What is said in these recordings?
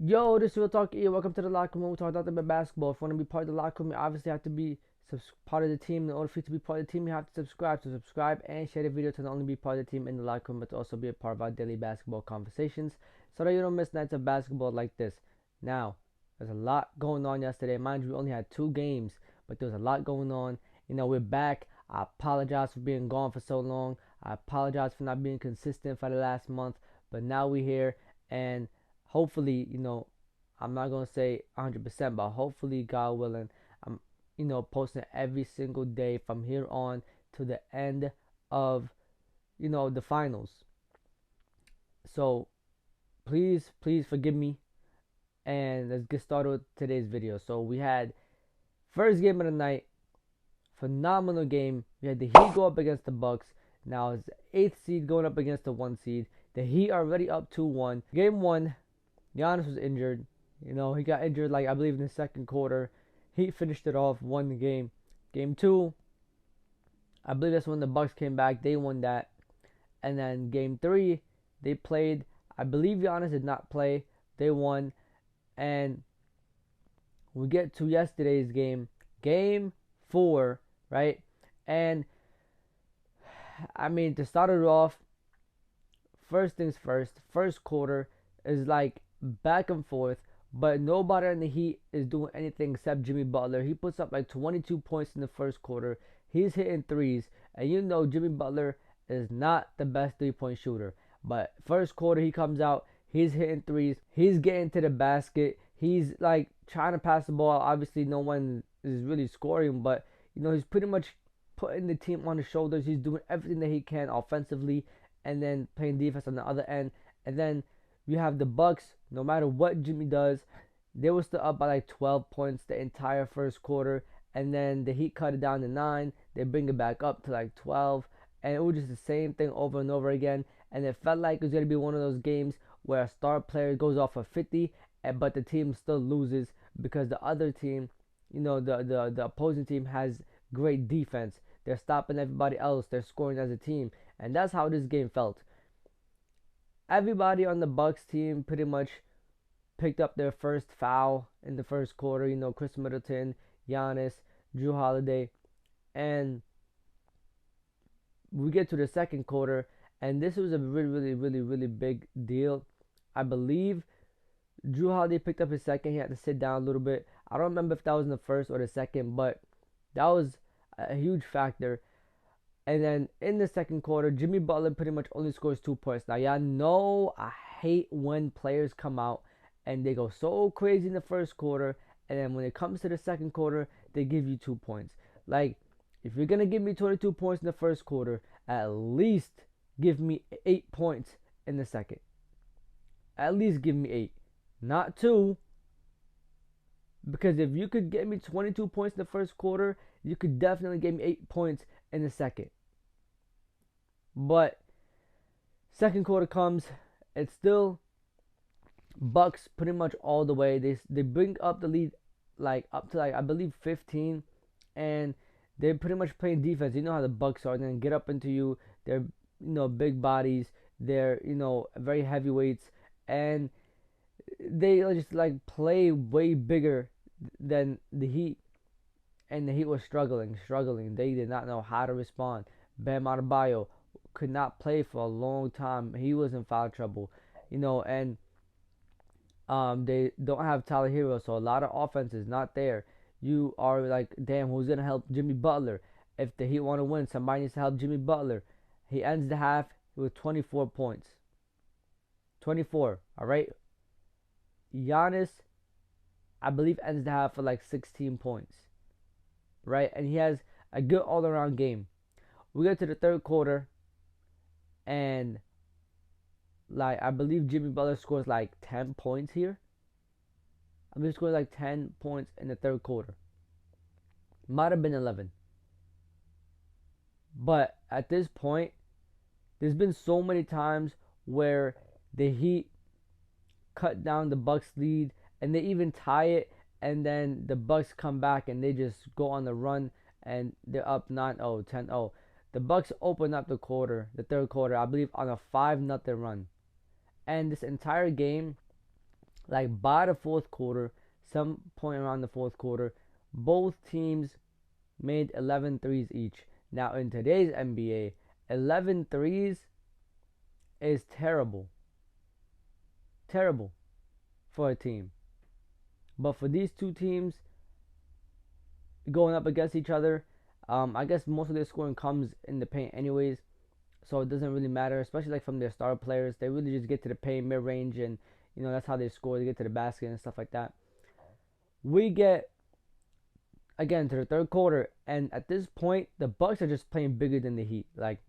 Yo, this is Real Talk E. Welcome to the locker room. We talk nothing but basketball. If you want to be part of the locker room, you obviously have to be part of the team. In order for you to be part of the team, you have to subscribe. So subscribe and share the video to not only be part of the team in the locker room, but to also be a part of our daily basketball conversations, so that you don't miss nights of basketball like this. Now, there's a lot going on yesterday. Mind you, we only had 2 games, but there was a lot going on. We're back. I apologize for being gone for so long. I apologize for not being consistent for the last month, but now we're here and hopefully, I'm not gonna say 100%, but hopefully, God willing, I'm, posting every single day from here on to the end of, the finals. So please, please forgive me, and let's get started with today's video. So we had first game of the night, phenomenal game. We had the Heat go up against the Bucks. Now it's the 8th seed going up against the 1 seed. The Heat are already up 2-1. Game 1, Giannis was injured. He got injured, like, I believe in the second quarter. He finished it off, won the game. Game 2, I believe that's when the Bucks came back. They won that. And then game 3, they played. I believe Giannis did not play. They won. And we get to yesterday's game. Game 4, right? And, I mean, to start it off, first things first. First quarter is like back and forth. But nobody in the Heat is doing anything except Jimmy Butler. He puts up like 22 points in the first quarter. He's hitting threes. And Jimmy Butler is not the best 3-point shooter. But first quarter, he comes out. He's hitting threes. He's getting to the basket. He's like trying to pass the ball. Obviously, no one is really scoring. But, he's pretty much putting the team on his shoulders. He's doing everything that he can offensively. And then playing defense on the other end. And then you have the Bucks. No matter what Jimmy does, they were still up by like 12 points the entire first quarter, and then the Heat cut it down to 9. They bring it back up to like 12, and it was just the same thing over and over again. And it felt like it was gonna be one of those games where a star player goes off for 50, but the team still loses because the other team, the opposing team has great defense. They're stopping everybody else. They're scoring as a team, and that's how this game felt. Everybody on the Bucks team pretty much picked up their first foul in the first quarter. Chris Middleton, Giannis, Drew Holiday, and we get to the second quarter, and this was a really, really, really, really big deal. I believe Drew Holiday picked up his second. He had to sit down a little bit. I don't remember if that was in the first or the second, but that was a huge factor. And then in the second quarter, Jimmy Butler pretty much only scores 2 points. Now, y'all know I hate when players come out and they go so crazy in the first quarter, and then when it comes to the second quarter, they give you 2 points. Like, if you're going to give me 22 points in the first quarter, at least give me 8 points in the second. At least give me 8. Not 2. Because if you could get me 22 points in the first quarter, you could definitely give me 8 points in the second. But second quarter comes, it's still Bucks pretty much all the way. They bring up the lead like up to like I believe 15, and they're pretty much playing defense. You know how the Bucks are. Then get up into you. They're big bodies. They're very heavyweights, and they just like play way bigger than the Heat. And the Heat was struggling. They did not know how to respond. Bam Adebayo could not play for a long time. He was in foul trouble, and they don't have Tyler Hero, so a lot of offense is not there. You are like, damn, who's gonna help Jimmy Butler? If the Heat want to win, somebody needs to help Jimmy Butler. He ends the half with 24 points. 24, all right. Giannis, I believe, ends the half for like 16 points, right? And he has a good all-around game. We get to the third quarter, and like I believe Jimmy Butler scores like 10 points here. I believe he scores like 10 points in the third quarter. Might have been 11. But at this point, there's been so many times where the Heat cut down the Bucks lead, and they even tie it, and then the Bucks come back and they just go on the run, and they're up 9-0, 10-0. The Bucks open up the third quarter, I believe, on a 5-0 run. And this entire game, Like by the fourth quarter, some point around the fourth quarter, both teams made 11 threes each. Now in today's NBA, 11 threes is terrible. Terrible for a team. But for these two teams going up against each other, I guess most of their scoring comes in the paint anyways, so it doesn't really matter, especially like from their star players. They really just get to the paint, mid range, and that's how they score. They get to the basket and stuff like that. We get again to the third quarter, and at this point, the Bucks are just playing bigger than the Heat. Like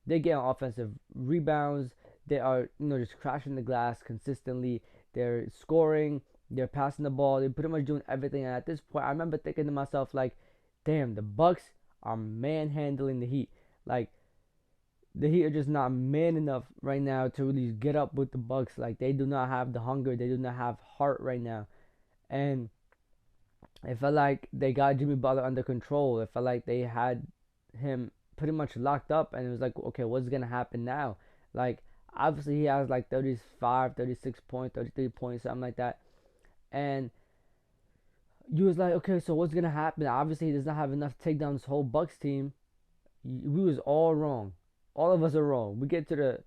they get on offensive rebounds. They are just crashing the glass consistently. They're scoring. They're passing the ball. They're pretty much doing everything. And at this point, I remember thinking to myself like, damn, the Bucks are manhandling the Heat. Like the Heat are just not man enough right now to really get up with the Bucks. Like they do not have the hunger. They do not have heart right now. And it felt like they got Jimmy Butler under control. It felt like they had him pretty much locked up, and it was like, okay, what's gonna happen now? Like obviously he has like 35, 36 points, 33 points, something like that. And you was like, okay, so what's gonna happen? Obviously he does not have enough to take down this whole Bucks team. We was all wrong. All of us are wrong. We get to the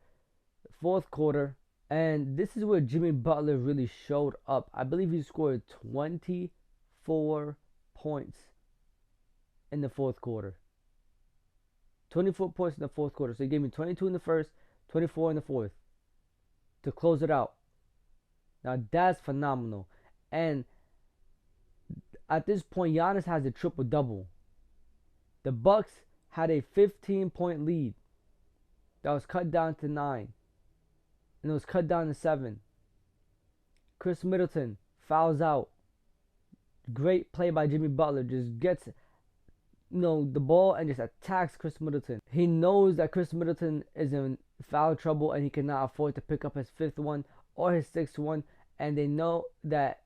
fourth quarter, and this is where Jimmy Butler really showed up. I believe he scored 24 points in the fourth quarter. 24 points in the fourth quarter. So he gave me 22 in the first, 24 in the fourth to close it out. Now that's phenomenal. And at this point, Giannis has a triple double. The Bucks had a 15-point lead that was cut down to 9, and it was cut down to 7. Chris Middleton fouls out. Great play by Jimmy Butler. Just gets the ball and just attacks Chris Middleton. He knows that Chris Middleton is in foul trouble and he cannot afford to pick up his 5th one or his 6th one, and they know that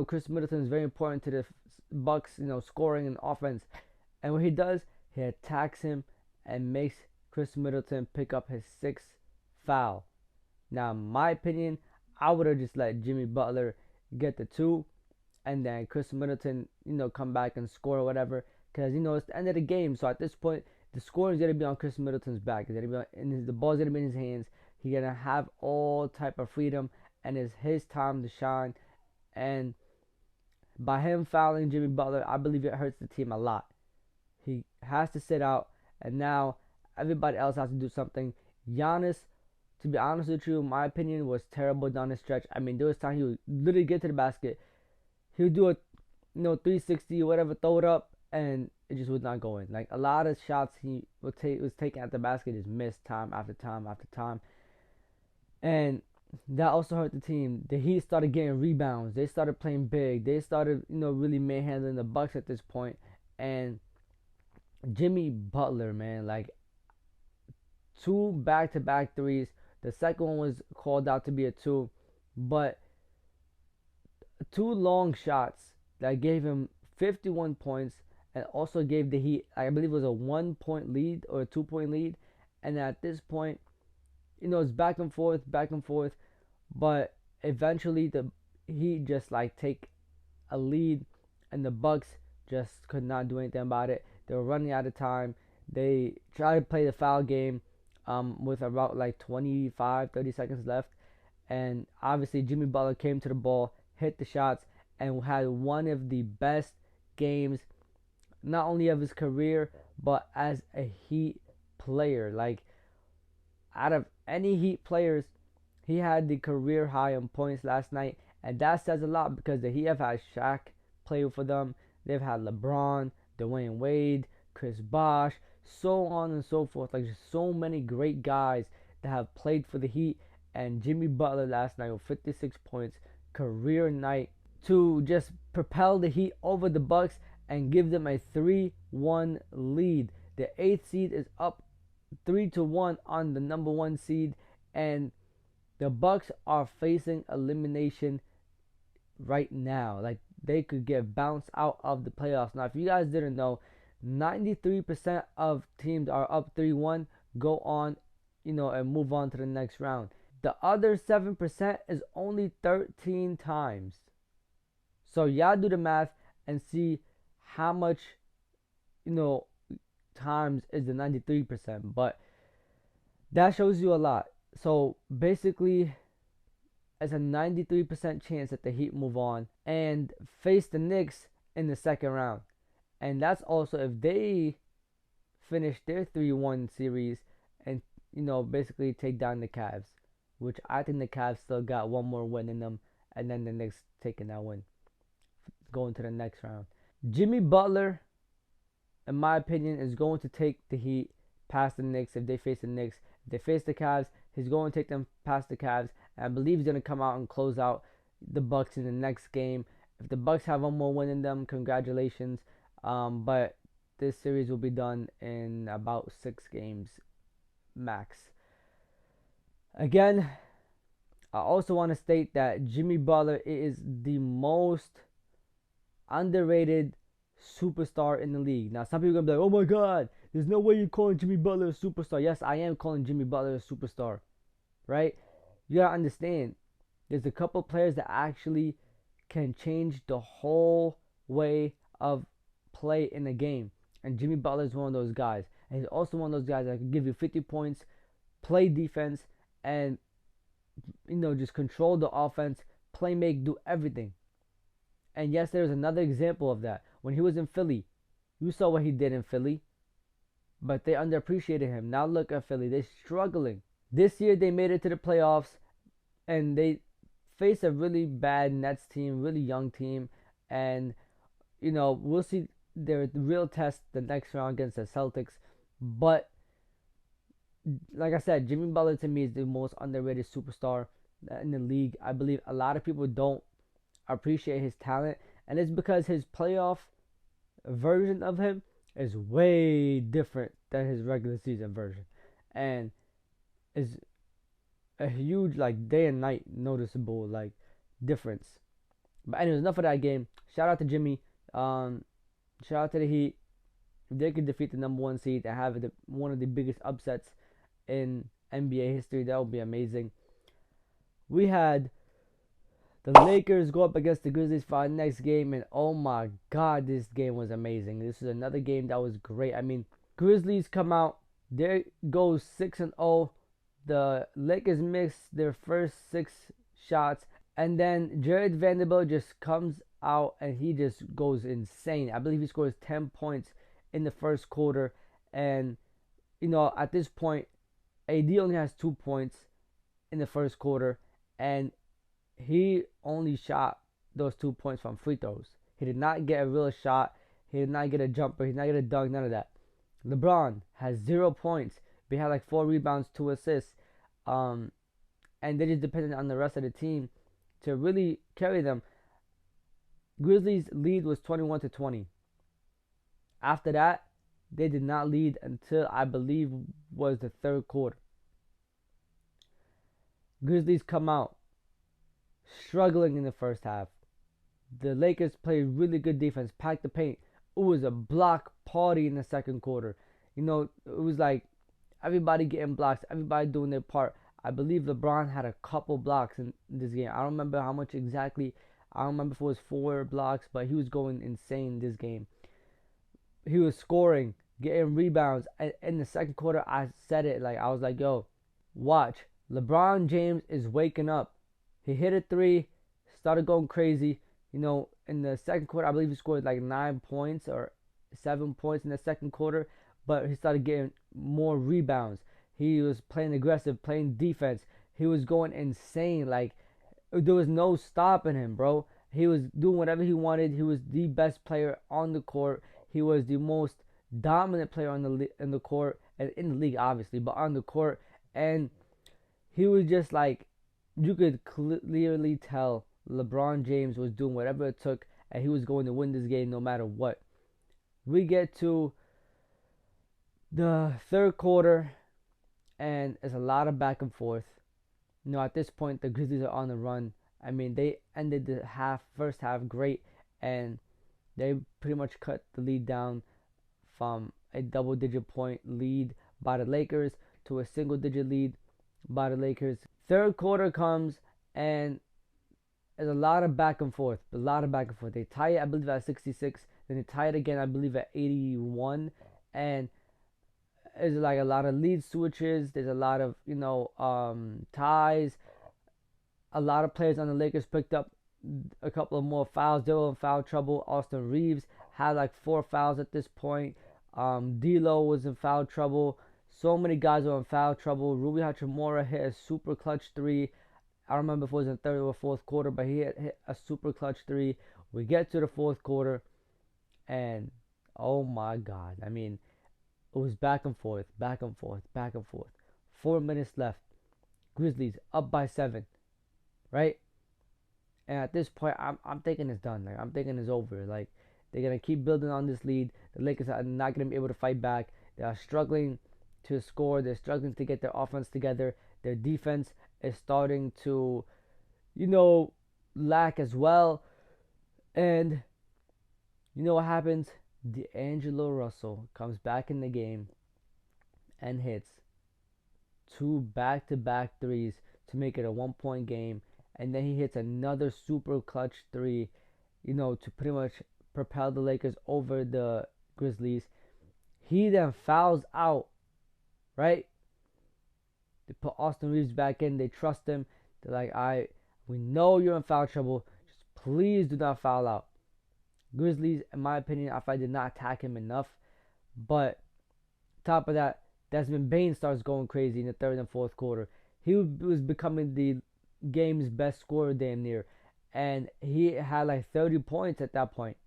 Chris Middleton is very important to the Bucks, scoring and offense. And what he does, he attacks him and makes Chris Middleton pick up his 6th foul. Now, in my opinion, I would have just let Jimmy Butler get the 2, and then Chris Middleton, come back and score or whatever, because it's the end of the game. So at this point, the scoring is gonna be on Chris Middleton's back. It's gonna be the ball's gonna be in his hands. He's gonna have all type of freedom, and it's his time to shine. And by him fouling Jimmy Butler, I believe it hurts the team a lot. He has to sit out, and now everybody else has to do something. Giannis, to be honest with you, in my opinion, was terrible down the stretch. I mean, there was time he would literally get to the basket. He would do a 360 or whatever, throw it up, and it just was not going. Like a lot of shots he was taking at the basket just missed time after time after time. And that also hurt the team. The Heat started getting rebounds. They started playing big. They started, really manhandling the Bucks at this point. And Jimmy Butler, man, like 2 back-to-back threes. The second one was called out to be a 2, but 2 long shots that gave him 51 points and also gave the Heat, I believe it was a 1-point lead or a 2-point lead. And at this point, it's back and forth, but eventually the Heat just take a lead, and the Bucks just could not do anything about it. They were running out of time. They tried to play the foul game with about 25-30 seconds left, and obviously Jimmy Butler came to the ball, hit the shots, and had one of the best games, not only of his career, but as a Heat player. Like, out of any Heat players, he had the career high on points last night, and that says a lot because the Heat have had Shaq play for them. They've had LeBron, Dwayne Wade, Chris Bosh, so on and so forth. Like, just so many great guys that have played for the Heat. And Jimmy Butler last night with 56 points, career night, to just propel the Heat over the Bucks and give them a 3-1 lead. The 8th seed is up 3-1 on the number 1 seed, and the Bucks are facing elimination right now. Like, they could get bounced out of the playoffs. Now, if you guys didn't know, 93% of teams are up 3-1, go on, and move on to the next round. The other 7% is only 13 times. So y'all do the math and see how much, you know, times is the 93%. But that shows you a lot. So basically, it's a 93% chance that the Heat move on and face the Knicks in the second round. And that's also if they finish their 3-1 series and, basically take down the Cavs, which I think the Cavs still got one more win in them, and then the Knicks taking that win, going to the next round. Jimmy Butler, in my opinion, is going to take the Heat past the Knicks if they face the Knicks. If they face the Cavs, he's going to take them past the Cavs, and I believe he's going to come out and close out the Bucks in the next game. If the Bucks have one more win in them, congratulations. But this series will be done in about 6 games max. Again, I also want to state that Jimmy Butler is the most underrated superstar in the league. Now, some people are going to be like, oh my God, there's no way you're calling Jimmy Butler a superstar. Yes, I am calling Jimmy Butler a superstar, right? You got to understand, there's a couple players that actually can change the whole way of play in the game. And Jimmy Butler is one of those guys. And he's also one of those guys that can give you 50 points, play defense, and, just control the offense, play make, do everything. And yes, there's another example of that. When he was in Philly, you saw what he did in Philly. But they underappreciated him. Now look at Philly. They're struggling. This year they made it to the playoffs. And they faced a really bad Nets team, really young team. And, we'll see their real test the next round against the Celtics. But, like I said, Jimmy Butler to me is the most underrated superstar in the league. I believe a lot of people don't appreciate his talent, and it's because his playoff version of him is way different than his regular season version, and is a huge day and night noticeable difference. But anyways, enough of that game. Shout out to Jimmy. Shout out to the Heat. If they could defeat the number 1 seed and have one of the biggest upsets in NBA history, that would be amazing. We had the Lakers go up against the Grizzlies for our next game, and oh my God, this game was amazing. This is another game that was great. I mean, Grizzlies come out, there goes 6-0. The Lakers miss their first 6 shots, and then Jared Vanderbilt just comes out and he just goes insane. I believe he scores 10 points in the first quarter, and at this point, AD only has 2 points in the first quarter, and he only shot those 2 points from free throws. He did not get a real shot. He did not get a jumper. He did not get a dunk. None of that. LeBron has 0 points. But he had 4 rebounds, 2 assists. And they just depended on the rest of the team to really carry them. Grizzlies' lead was 21-20. After that, they did not lead until I believe was the third quarter. Grizzlies come out struggling in the first half. The Lakers played really good defense, packed the paint. It was a block party in the second quarter. It was everybody getting blocks, everybody doing their part. I believe LeBron had a couple blocks in this game. I don't remember how much exactly. I don't remember if it was 4 blocks, but he was going insane this game. He was scoring, getting rebounds. And in the second quarter, I said it. I was like, yo, watch. LeBron James is waking up. He hit a 3, started going crazy. In the second quarter, I believe he scored 9 points or 7 points in the second quarter. But he started getting more rebounds. He was playing aggressive, playing defense. He was going insane. There was no stopping him, bro. He was doing whatever he wanted. He was the best player on the court. He was the most dominant player on in the court, and in the league, obviously, but on the court. And he was just you could clearly tell LeBron James was doing whatever it took, and he was going to win this game no matter what. We get to the third quarter, and it's a lot of back and forth. At this point, the Grizzlies are on the run. I mean, they ended the first half great, and they pretty much cut the lead down from a double-digit point lead by the Lakers to a single-digit lead by the Lakers. Third quarter comes, and there's a lot of back and forth. A lot of back and forth. They tie it, I believe, at 66. Then they tie it again, I believe, at 81. And there's like a lot of lead switches. There's a lot of, ties. A lot of players on the Lakers picked up a couple of more fouls. They were in foul trouble. Austin Reeves had like 4 fouls at this point. D'Lo was in foul trouble. So many guys were in foul trouble. Rui Hachimura hit a super clutch three. I don't remember if it was in the third or fourth quarter, but he hit a super clutch three. We get to the fourth quarter, and oh my God. I mean, it was back and forth, back and forth, back and forth. 4 minutes left. Grizzlies up by 7, right? And at this point, I'm thinking it's done. Like, I'm thinking it's over. Like, they're gonna keep building on this lead. The Lakers are not gonna be able to fight back. They are struggling to score. They're struggling to get their offense together. Their defense is starting to, lack as well. And you know what happens? D'Angelo Russell comes back in the game and hits 2 back-to-back threes to make it a 1-point game. And then he hits another super clutch three, to pretty much propel the Lakers over the Grizzlies. He then fouls out, right? They put Austin Reeves back in. They trust him. They're like, we know you're in foul trouble. Just please do not foul out. Grizzlies, in my opinion, I did not attack him enough. But top of that, Desmond Bane starts going crazy in the third and fourth quarter. He was becoming the game's best scorer damn near. And he had like 30 points at that point.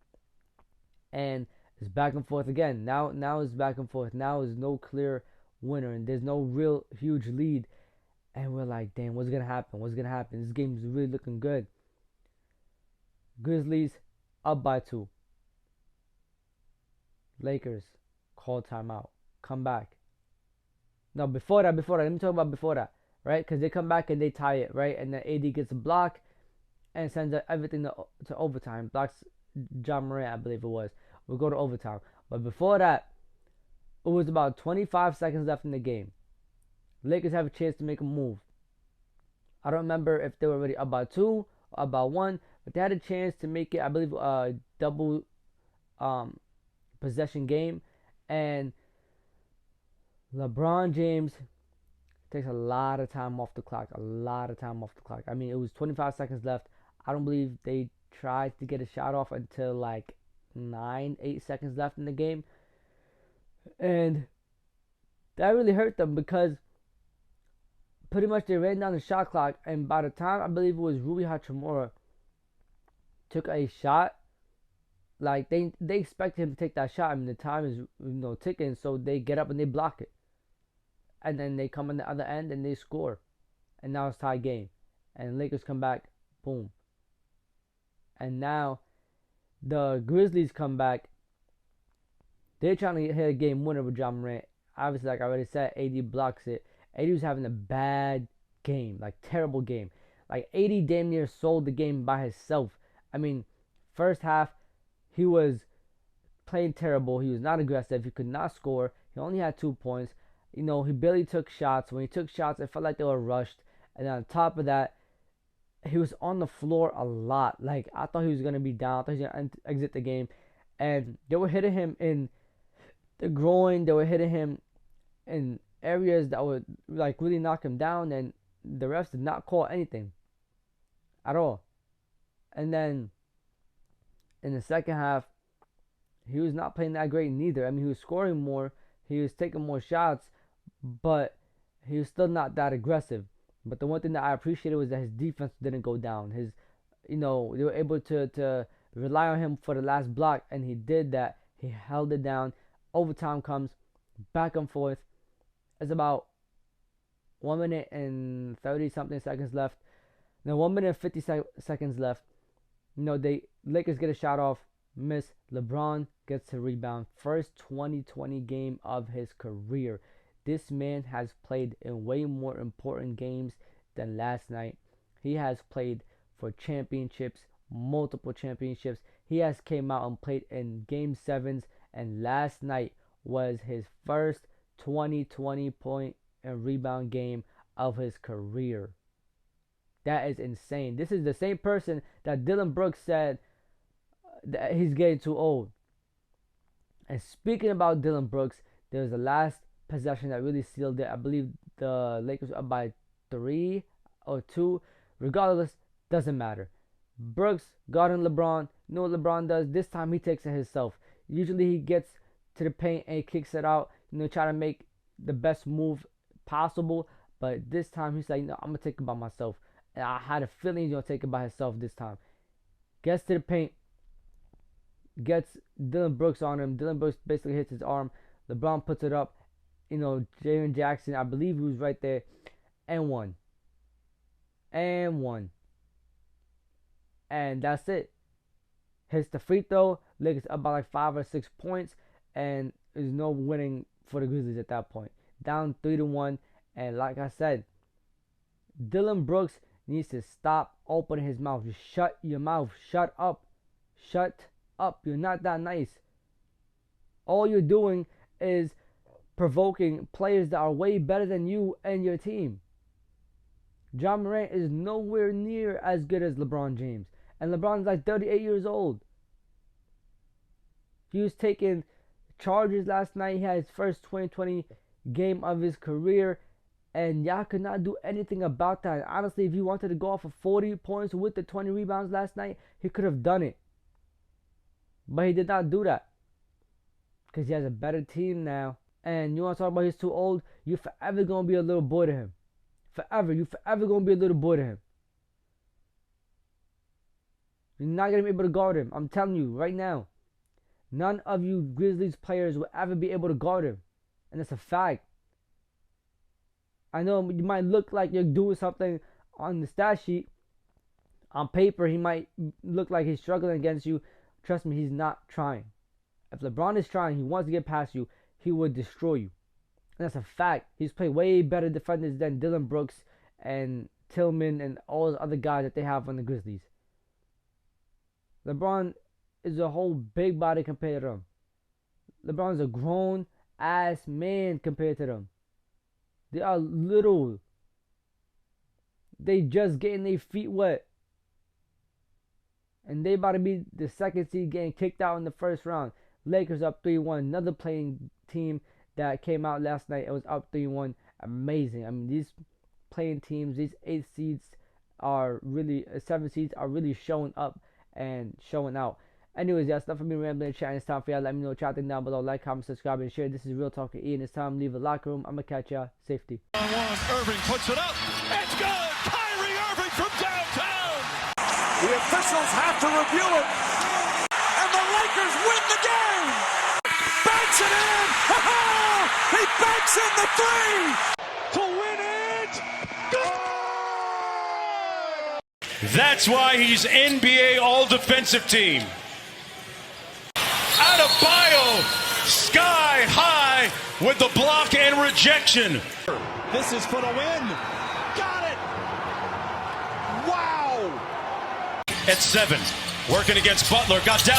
And it's back and forth again. Now it's back and forth. Now is no clear winner, and there's no real huge lead. And we're like, damn, what's gonna happen? What's gonna happen? This game's really looking good. Grizzlies up by 2. Lakers call timeout. Come back. No, before that, let me talk about before that, right? Because they come back and they tie it, right? And then AD gets a block and sends everything to overtime. Blocks John Morant, I believe it was. We'll go to overtime. But before that, it was about 25 seconds left in the game. Lakers have a chance to make a move. I don't remember if they were already up by 2 or up by 1, but they had a chance to make it, I believe, a double possession game. And LeBron James takes a lot of time off the clock. I mean, it was 25 seconds left. I don't believe they tried to get a shot off until like 8 seconds left in the game. And that really hurt them because pretty much they ran down the shot clock. And by the time, I believe it was Rui Hachimura took a shot, like they expected him to take that shot. I mean, the time is ticking, so they get up and they block it. And then they come on the other end and they score. And now it's tie game. And Lakers come back. Boom. And now the Grizzlies come back. They're trying to hit a game winner with John Morant. Obviously, like I already said, AD blocks it. AD was having a bad game. Like, terrible game. Like, AD damn near sold the game by himself. I mean, first half, he was playing terrible. He was not aggressive. He could not score. He only had 2 points. He barely took shots. When he took shots, it felt like they were rushed. And on top of that, he was on the floor a lot. Like, I thought he was going to be down. I thought he was going to exit the game. And they were hitting him in the groin. They were hitting him in areas that would, like, really knock him down. And the refs did not call anything at all. And then in the second half, he was not playing that great neither. I mean, he was scoring more. He was taking more shots. But he was still not that aggressive. But the one thing that I appreciated was that his defense didn't go down. They were able to rely on him for the last block, and he did that. He held it down. Overtime comes, back and forth. It's about 1 minute and 30 something seconds left. Then 1 minute and 50 seconds left. Lakers get a shot off, miss. LeBron gets a rebound. First 2020 game of his career. This man has played in way more important games than last night. He has played for championships, multiple championships. He has came out and played in game 7s, and last night was his first 20 point and rebound game of his career. That is insane. This is the same person that Dylan Brooks said that he's getting too old. And speaking about Dylan Brooks, there was the last possession that really sealed it. I believe the Lakers were up by 3 or 2. Regardless, doesn't matter. Brooks guarding LeBron. You know what LeBron does? This time he takes it himself. Usually he gets to the paint and he kicks it out. Try to make the best move possible. But this time he's like, no, I'm going to take it by myself. And I had a feeling he's going to take it by himself this time. Gets to the paint. Gets Dylan Brooks on him. Dylan Brooks basically hits his arm. LeBron puts it up. Jaren Jackson, I believe he was right there. And one. And that's it. Hits the free throw. Lakers up by like 5 or 6 points. And there's no winning for the Grizzlies at that point. Down 3-1. And like I said, Dylan Brooks needs to stop opening his mouth. Just shut your mouth. Shut up. Shut up. You're not that nice. All you're doing is provoking players that are way better than you and your team. Ja Morant is nowhere near as good as LeBron James. And LeBron's like 38 years old. He was taking charges last night. He had his first 2020 game of his career. And y'all could not do anything about that. And honestly, if he wanted to go off of 40 points with the 20 rebounds last night, he could have done it. But he did not do that. Because he has a better team now. And you want to talk about he's too old? You're forever going to be a little boy to him. Forever. You're forever going to be a little boy to him. You're not going to be able to guard him. I'm telling you right now. None of you Grizzlies players will ever be able to guard him. And that's a fact. I know you might look like you're doing something on the stat sheet. On paper, he might look like he's struggling against you. Trust me, he's not trying. If LeBron is trying, he wants to get past you, he would destroy you. And that's a fact. He's played way better defenders than Dylan Brooks and Tillman and all the other guys that they have on the Grizzlies. LeBron is a whole big body compared to them. LeBron's a grown-ass man compared to them. They are little. They just getting their feet wet. And they about to be the second seed getting kicked out in the first round. Lakers up 3-1. Another playing team that came out last night. It was up 3-1. Amazing. I mean, these playing teams, these 8 seeds are really, 7 seeds are really showing up and showing out. Anyways, that's enough for me rambling, chatting. It's time for y'all. Let me know what y'all think down below. Like, comment, subscribe, and share. This is Real Talk with Ian. It's time to leave the locker room. I'm going to catch y'all. Safety. Irving puts it up. It's good. Kyrie Irving from downtown. The officials have to review it. And the Lakers win the game. Banks it in. He banks in the 3 to win it. Good. That's why he's NBA All-Defensive Team. Adebayo, sky high with the block and rejection. This is for the win. Got it. Wow. At 7, working against Butler, got down.